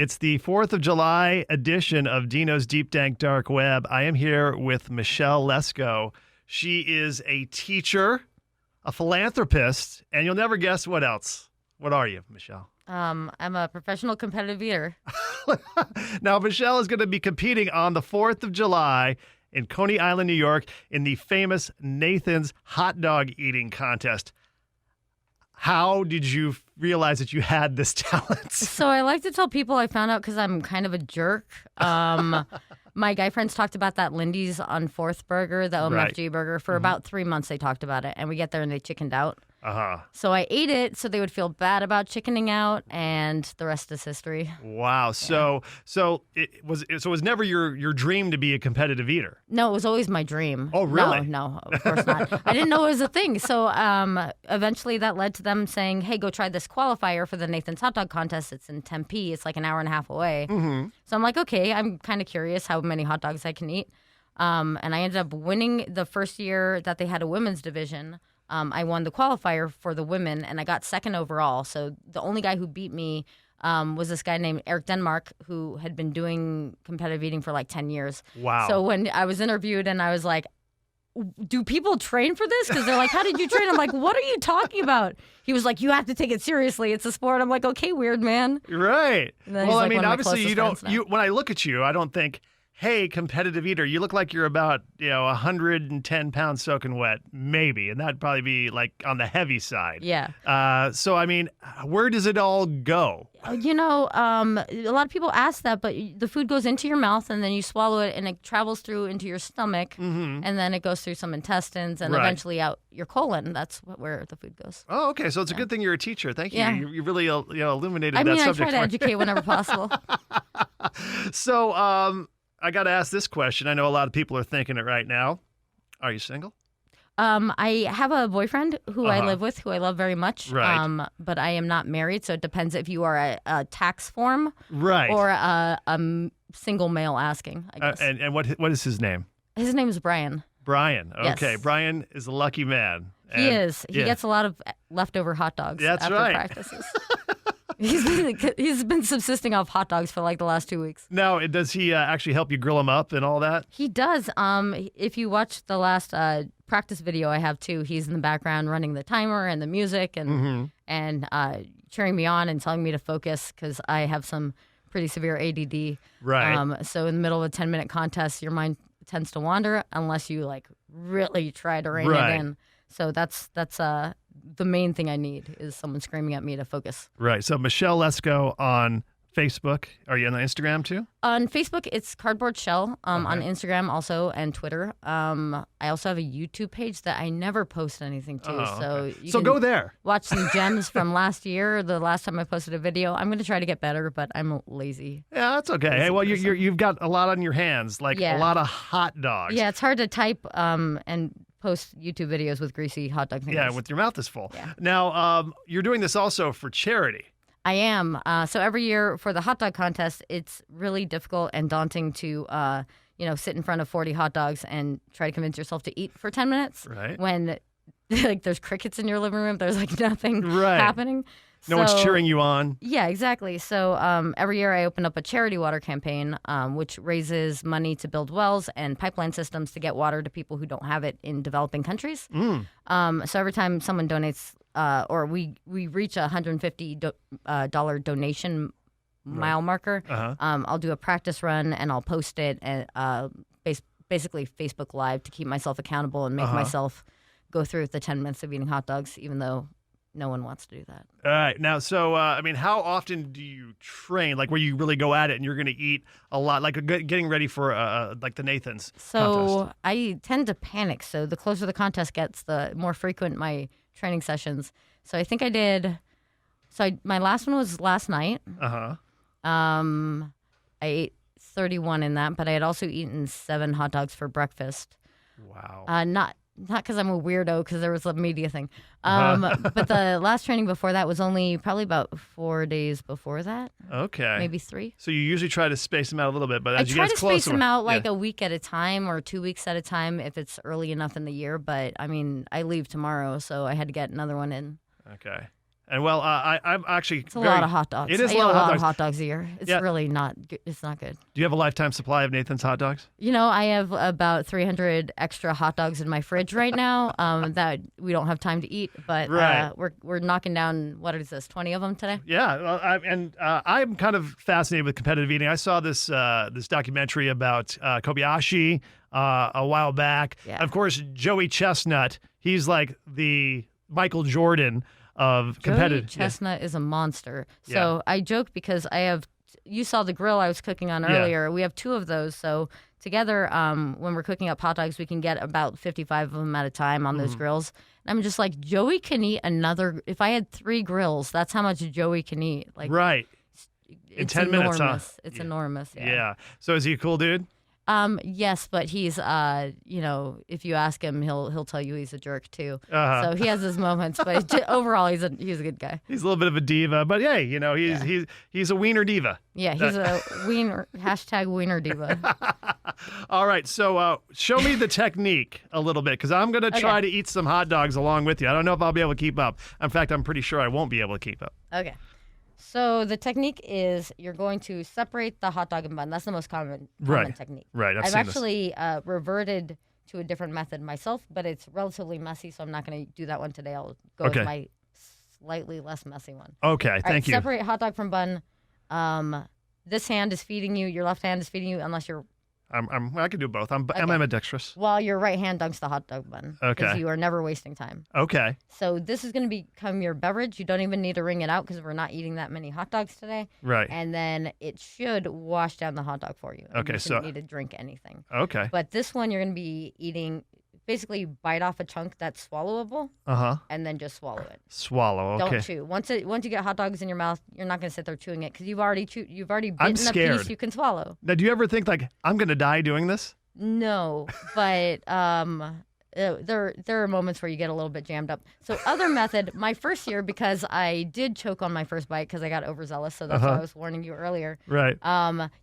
It's the 4th of July edition of Dino's Deep Dank Dark Web. I am here with Michelle Lesco. She is a teacher, a philanthropist, and you'll never guess what else. What are you, Michelle? I'm a professional competitive eater. Now, Michelle is going to be competing on the 4th of July in Coney Island, New York, in the famous Nathan's hot dog eating contest. How did you realize that you had this talent? So I like to tell people I found out because I'm kind of a jerk. My guy friends talked about that Lindy's on 4th burger, the OMFG burger. For about 3 months they talked about it. And we get there and they chickened out. So I ate it so they would feel bad about chickening out, and the rest is history. Wow. Yeah. So it was never your dream to be a competitive eater? No, it was always my dream. Oh, really? No, of course not. I didn't know it was a thing. So eventually that led to them saying, hey, go try this qualifier for the Nathan's hot dog contest. It's in Tempe. It's like an hour and a half away. Mm-hmm. So I'm like, okay, I'm kind of curious how many hot dogs I can eat. And I ended up winning the first year that they had a women's division. I won the qualifier for the women, and I got second overall. So the only guy who beat me was this guy named Eric Denmark, who had been doing competitive eating for like 10 years. Wow. So when I was interviewed and I was like, do people train for this? Because they're like, how did you train? I'm like, what are you talking about? He was like, you have to take it seriously. It's a sport. I'm like, okay, weird man. Right. Well, I mean, obviously you don't, when I look at you, I don't think, hey, competitive eater, you look like you're about 110 pounds soaking wet, maybe, and that'd probably be like on the heavy side. Yeah. So I mean, where does it all go? A lot of people ask that, but the food goes into your mouth and then you swallow it and it travels through into your stomach, and then it goes through some intestines and eventually out your colon. That's where the food goes. Oh, okay. So it's a good thing you're a teacher. Thank you. Yeah. You really illuminated that subject. I try to educate whenever possible. So, I got to ask this question. I know a lot of people are thinking it right now. Are you single? I have a boyfriend who I live with, who I love very much. Right. But I am not married, so it depends if you are a tax form, right, or a single male asking, I guess. And what is his name? His name is Brian. Brian. Okay. Yes. Brian is a lucky man. He is. He gets a lot of leftover hot dogs after practices. He's been subsisting off hot dogs for like the last 2 weeks. Now, does he actually help you grill them up and all that? He does. If you watch the last practice video I have too, he's in the background running the timer and the music and cheering me on and telling me to focus because I have some pretty severe ADD. Right. So in the middle of a 10-minute contest, your mind tends to wander unless you like really try to rein it in. So that's the main thing I need is someone screaming at me to focus. Right. So Michelle Lesco on Facebook. Are you on Instagram too? On Facebook, it's Cardboard Shell. On Instagram also, and Twitter. I also have a YouTube page that I never post anything to. So go there. Watch some gems from last year. The last time I posted a video. I'm going to try to get better, but I'm lazy. Yeah, that's okay. Hey, well, you've got a lot on your hands, like a lot of hot dogs. Yeah, it's hard to type and post YouTube videos with greasy hot dog fingers. Yeah, with your mouth is full. Yeah. Now, you're doing this also for charity. I am. So every year for the hot dog contest, it's really difficult and daunting to, sit in front of 40 hot dogs and try to convince yourself to eat for 10 minutes. Right. When like there's crickets in your living room, there's like nothing happening. No one's cheering you on. Yeah, exactly. So every year I open up a charity water campaign, which raises money to build wells and pipeline systems to get water to people who don't have it in developing countries. So every time someone donates, or we reach a $150 donation mile marker, I'll do a practice run and I'll post it and basically Facebook Live to keep myself accountable and make myself go through the 10 minutes of eating hot dogs, even though no one wants to do that. All right. Now, so, how often do you train, like where you really go at it and you're going to eat a lot, like getting ready for like the Nathan's contest? I tend to panic. So the closer the contest gets, the more frequent my training sessions. So I think I did, my last one was last night. I ate 31 in that, but I had also eaten 7 hot dogs for breakfast. Wow. Not because I'm a weirdo, because there was a media thing. But the last training before that was probably about 4 days before that. Okay. Maybe 3. So you usually try to space them out a little bit, but as you get closer. I try to space them out like a week at a time or 2 weeks at a time if it's early enough in the year. But, I mean, I leave tomorrow, so I had to get another one in. Okay. And well, I'm actually It's a lot of hot dogs. It is I a eat lot of hot hot dogs. dogs a year. It's Yeah. really not good. It's not good. Do you have a lifetime supply of Nathan's hot dogs? You know, I have about 300 extra hot dogs in my fridge right now that we don't have time to eat. But Right. we're knocking down, what is this, 20 of them today? Yeah, well, I'm kind of fascinated with competitive eating. I saw this documentary about Kobayashi a while back. Yeah. And of course, Joey Chestnut. He's like the Michael Jordan of competitive. Joey Chestnut is a monster. Yeah. So I joke because you saw the grill I was cooking on Yeah. earlier. We have 2 of those. So together, when we're cooking up hot dogs, we can get about 55 of them at a time on those grills. And I'm just like, Joey can eat another. If I had 3 grills, that's how much Joey can eat. Like, Right. In it's 10 minutes, huh? enormous. It's enormous. Yeah. So is he a cool dude? Yes, but he's if you ask him, he'll tell you he's a jerk too. Uh-huh. So he has his moments, but overall he's a good guy. He's a little bit of a diva, but hey, he's a wiener diva. Yeah, he's a wiener #wiener diva. All right, so show me the technique a little bit, because I'm going to try to eat some hot dogs along with you. I don't know if I'll be able to keep up. In fact, I'm pretty sure I won't be able to keep up. Okay. So the technique is you're going to separate the hot dog and bun. That's the most common technique. Right, I've I've seen actually reverted to a different method myself, but it's relatively messy, so I'm not going to do that one today. I'll go with my slightly less messy one. Okay, All right, thank you. Separate hot dog from bun. This hand is feeding you. Your left hand is feeding you, unless you're. I can do both. I'm ambidextrous. While your right hand dunks the hot dog bun. Okay. Because you are never wasting time. Okay. So this is going to become your beverage. You don't even need to wring it out because we're not eating that many hot dogs today. Right. And then it should wash down the hot dog for you. Okay, You so- shouldn't need to drink anything. Okay. But this one you're going to be eating, basically bite off a chunk that's swallowable Uh-huh. and then just swallow it. Swallow. Okay. Don't chew. Once you get hot dogs in your mouth, you're not going to sit there chewing it because you've already bitten I'm a scared. piece you can swallow. Now, do you ever think like I'm going to die doing this? No, but there are moments where you get a little bit jammed up. So other method, my first year, because I did choke on my first bite because I got overzealous, so that's why I was warning you earlier. Right.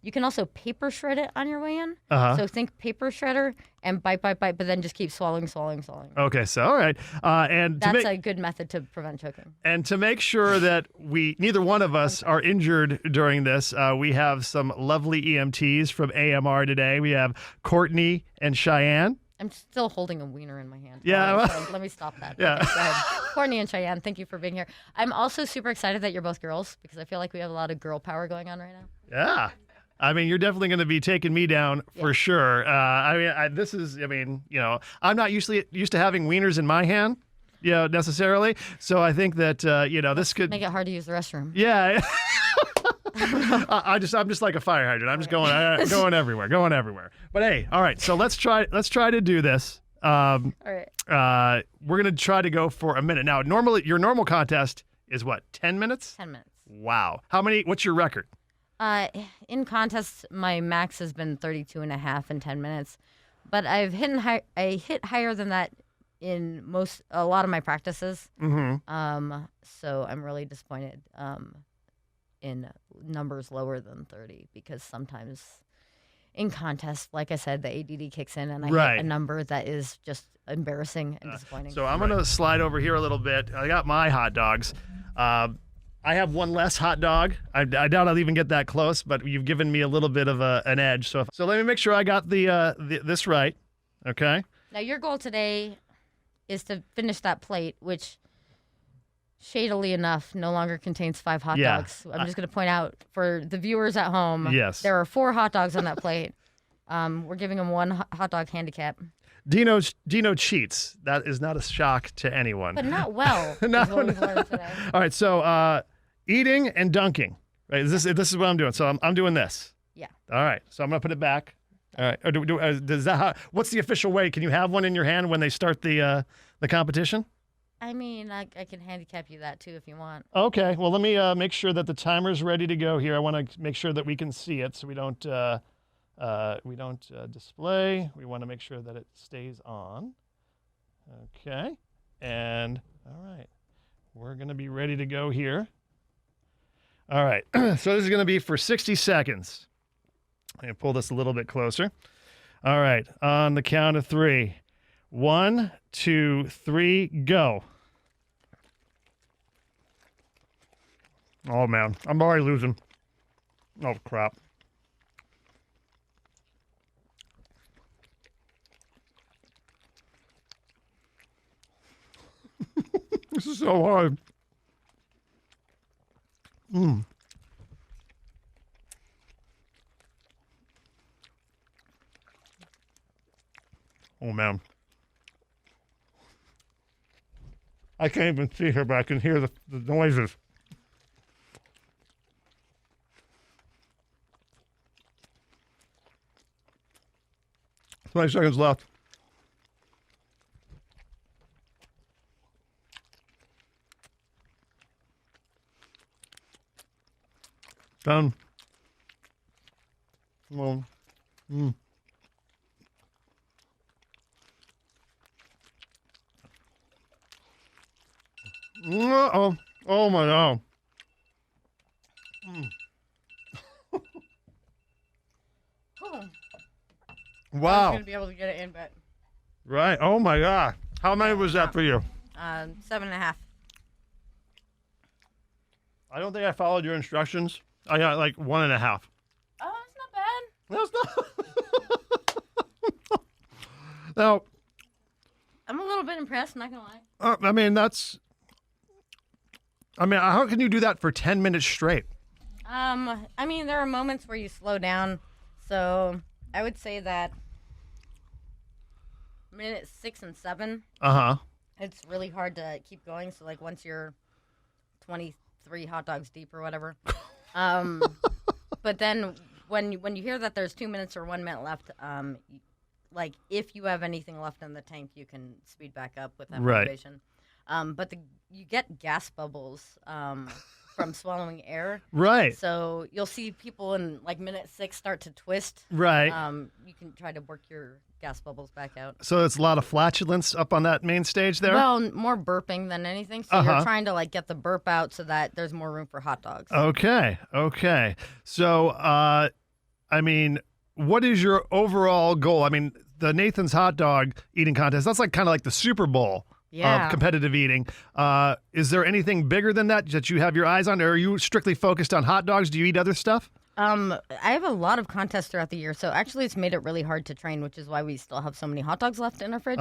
You can also paper shred it on your way in. Uh-huh. So think paper shredder and bite, but then just keep swallowing. Okay. So all right. And That's a good method to prevent choking. And to make sure that neither one of us are injured during this, we have some lovely EMTs from AMR today. We have Courtney and Cheyenne. I'm still holding a wiener in my hand. Yeah. So let me stop that. Yeah. Okay, go ahead. Courtney and Cheyenne, thank you for being here. I'm also super excited that you're both girls because I feel like we have a lot of girl power going on right now. Yeah. I mean, you're definitely going to be taking me down for sure. I'm not used to having wieners in my hand, necessarily. So I think that, this could Make it hard to use the restroom. Yeah. I'm just like a fire hydrant. I'm just going everywhere. But hey, all right. So let's try to do this. All right. We're gonna try to go for a minute. Now, normally your normal contest is what? 10 minutes? 10 minutes. Wow. What's your record? In contests, my max has been 32 and a half in 10 minutes, but I hit higher than that in a lot of my practices. Mm-hmm. So I'm really disappointed in numbers lower than 30 because sometimes in contests, like I said, the ADD kicks in and I hit a number that is just embarrassing and disappointing. So I'm gonna slide over here a little bit. I got my hot dogs. I have one less hot dog. I doubt I'll even get that close, but you've given me a little bit of an edge. So let me make sure I got this right. Okay. Now your goal today is to finish that plate, which shadily enough no longer contains 5 hot dogs. I'm just going to point out for the viewers at home, there are 4 hot dogs on that plate. We're giving them 1 hot dog handicap. Dino cheats. That is not a shock to anyone. But not well, is what we've learned today. All right, so eating and dunking. Right, this is what I'm doing. So I'm doing this. Yeah. All right, so I'm gonna put it back. All right. Or does that? What's the official way? Can you have one in your hand when they start the competition? I mean, I can handicap you that too if you want. Okay. Well, let me make sure that the timer's ready to go here. I want to make sure that we can see it, so we don't display. We want to make sure that it stays on. Okay. And all right, we're gonna be ready to go here. All right. So this is gonna be for 60 seconds. I'm gonna pull this a little bit closer. All right. On the count of 3. 1, 2, 3, go. Oh, man. I'm already losing. Oh, crap. This is so hard. Oh, man. I can't even see her, but I can hear the noises. 20 seconds left. Done. Well, Uh-oh. Oh, my God. I was Wow. gonna be able to get it in, but Right. Oh, my God. How many was that for you? 7.5. I don't think I followed your instructions. I got like 1.5. Oh, it's not bad. That's not. Now, I'm a little bit impressed. Not gonna lie. I mean, how can you do that for 10 minutes straight? I mean, there are moments where you slow down, so I would say that minute 6 and 7, it's really hard to keep going. So, like, once you're 23 hot dogs deep or whatever, but then when you hear that there's 2 minutes or 1 minute left, like if you have anything left in the tank, you can speed back up with that Right. motivation. But you get gas bubbles from swallowing air. Right. So you'll see people in like minute 6 start to twist. Right. You can try to work your gas bubbles back out. So it's a lot of flatulence up on that main stage there? Well, more burping than anything. So you're trying to like get the burp out so that there's more room for hot dogs. Okay. So, I mean, what is your overall goal? I mean, the Nathan's hot dog eating contest, that's like kind of like the Super Bowl of competitive eating. Is there anything bigger than that you have your eyes on? Or are you strictly focused on hot dogs? Do you eat other stuff? I have a lot of contests throughout the year, so actually it's made it really hard to train, which is why we still have so many hot dogs left in our fridge.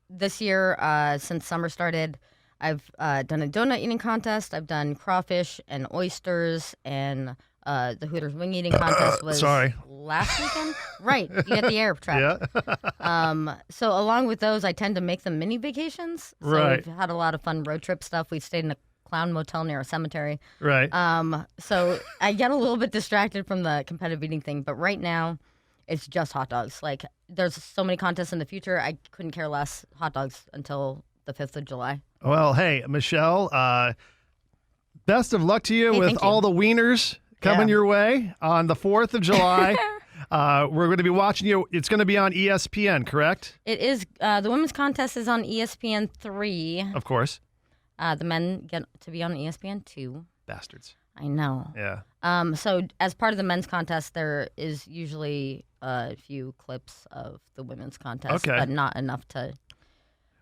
This year, since summer started, I've done a donut eating contest. I've done crawfish and oysters, and the Hooters wing eating contest was last weekend. Right, you get the air trapped. Yeah. So along with those, I tend to make them mini vacations. So Right. we've had a lot of fun road trip stuff. We've stayed in a clown motel near a cemetery. Right. So I get a little bit distracted from the competitive eating thing, but right now it's just hot dogs. Like there's so many contests in the future, I couldn't care less. Hot dogs until the 5th of July. Well, hey, Michelle, best of luck to you with thank you. all the wieners coming your way on the 4th of July. We're going to be watching you. It's going to be on ESPN, correct? It is. The women's contest is on ESPN 3. Of course. The men get to be on ESPN 2. Bastards. I know. Yeah. So as part of the men's contest, there is usually a few clips of the women's contest, but not enough to.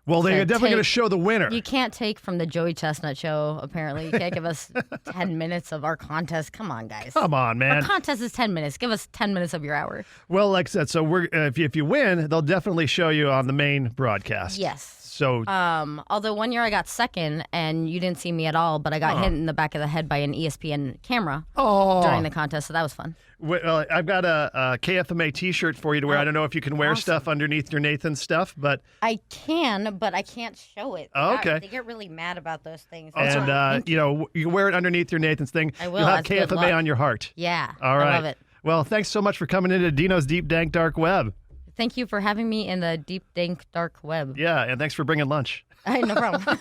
Well, they're definitely going to show the winner. You can't take from the Joey Chestnut show, apparently. You can't give us 10 minutes of our contest. Come on, guys. Come on, man. Our contest is 10 minutes. Give us 10 minutes of your hour. Well, like I said, so we're if you win, they'll definitely show you on the main broadcast. Yes. So, although one year I got second and you didn't see me at all, but I got hit in the back of the head by an ESPN camera during the contest, so that was fun. Well, I've got a KFMA T-shirt for you to wear. I don't know if you can wear stuff underneath your Nathan stuff, but I can, but I can't show it. Okay. They get really mad about those things. And you wear it underneath your Nathan's thing. I will. You'll have That's good luck. KFMA on your heart. Yeah. All right. I love it. Well, thanks so much for coming into Dino's Deep Dank Dark Web. Thank you for having me in the deep, dank, dark web. Yeah, and thanks for bringing lunch. No problem.